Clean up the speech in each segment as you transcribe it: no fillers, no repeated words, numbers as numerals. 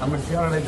আমার চেহারা নাই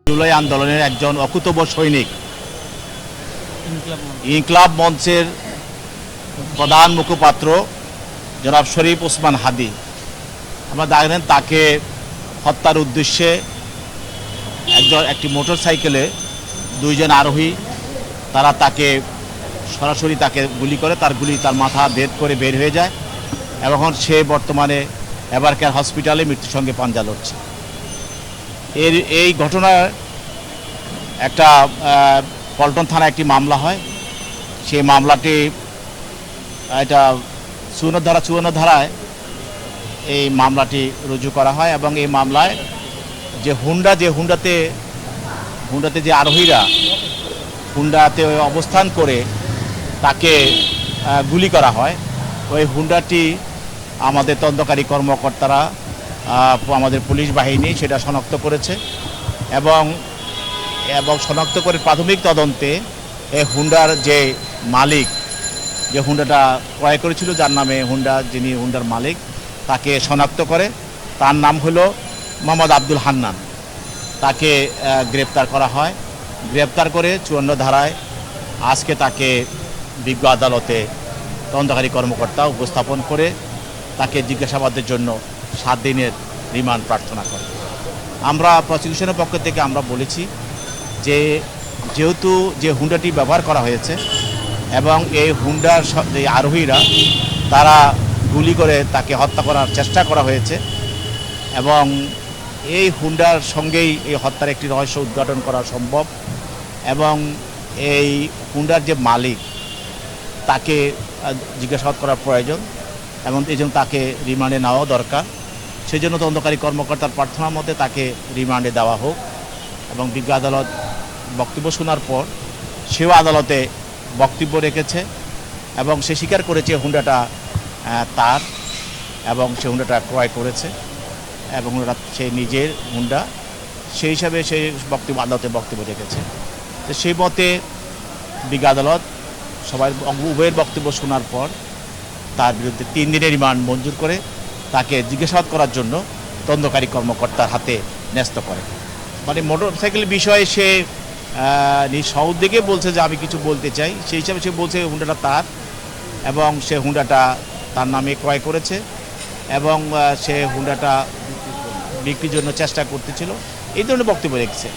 জুলাই আন্দোলনের একজন অকুতোভয় সৈনিক, ইনকিলাব মঞ্চের প্রধান মুখপাত্র জনাব শরীফ ওসমান হাদি। আমরা দেখেন তাকে হত্যার উদ্দেশ্যে একটি মোটর সাইকেলে দুইজন আরোহী তারা তাকে সরাসরি গুলি করে, তার গুলি তার মাথা ভেদ করে বের হয়ে যায় এবং সে বর্তমানে এভারকেয়ার হসপিটালে মৃত্যুর সঙ্গে পাঞ্জা লড়ছে। এই ঘটনার একটা পল্টন থানায় একটি মামলা হয়। সেই মামলাটি এটা 54 ধারায় এই মামলাটি রুজু করা হয় এবং এই মামলায় যে হুন্ডাতে যে আরোহীরা হুন্ডাতে অবস্থান করে তাকে গুলি করা হয়, ওই হুন্ডাটি আমাদের তদন্তকারী কর্মকর্তারা আমাদের পুলিশ বাহিনী সেটা শনাক্ত করেছে এবং শনাক্ত করে প্রাথমিক তদন্তে এই হুন্ডার যে মালিক, যে হুন্ডাটা ক্রয় করেছিল, যার নামে যিনি হুন্ডার মালিক, তাকে শনাক্ত করে। তার নাম হলো মোহাম্মদ আব্দুল হান্নান। তাকে গ্রেপ্তার করা হয়। গ্রেপ্তার করে 54 ধারায় আজকে তাকে বিজ্ঞ আদালতে তদন্তকারী কর্মকর্তা উপস্থাপন করে তাকে জিজ্ঞাসাবাদের জন্য 7 দিনের রিমান্ড প্রার্থনা করে। আমরা প্রসিকিউশনের পক্ষ থেকে আমরা বলেছি যে যেহেতু যে হুন্ডাটি ব্যবহার করা হয়েছে এবং এই হুন্ডার যে আরোহীরা তারা গুলি করে তাকে হত্যা করার চেষ্টা করা হয়েছে এবং এই হুন্ডার সঙ্গেই এই হত্যার একটি রহস্য উদ্ঘাটন করা সম্ভব এবং এই হুন্ডার যে মালিক তাকে জিজ্ঞাসাবাদ করা প্রয়োজন এবং এই জন্য তাকে রিমান্ডে নেওয়া দরকার। সেই জন্য তদন্তকারী কর্মকর্তার প্রার্থনার মধ্যে তাকে রিমান্ডে দেওয়া হোক এবং বিজ্ঞ আদালত বক্তব্য শোনার পর সেও আদালতে বক্তব্য রেখেছে এবং সে স্বীকার করেছে হুন্ডাটা তার এবং সে হুন্ডাটা ক্রয় করেছে এবং সে নিজের হুন্ডা, সেই হিসাবে সে আদালতে বক্তব্য রেখেছে। তো সেই মতে বিজ্ঞ আদালত উভয়ের বক্তব্য শোনার পর তার বিরুদ্ধে 3 দিনের রিমান্ড মঞ্জুর করে তাকে জিজ্ঞাসাবাদ করার জন্য তদন্তকারী কর্মকর্তার হাতে ন্যস্ত করে। মানে মোটরসাইকেল বিষয়ে সে নিঃসন্দেহে বলছে যে আমি কিছু বলতে চাই, সেই হিসাবে সে বলছে হুন্ডাটা তার এবং সে হুন্ডাটা তার নামে ক্রয় করেছে এবং সে হুন্ডাটা বিক্রির জন্য চেষ্টা করতেছিল, এই ধরনের বক্তব্য রেখেছে।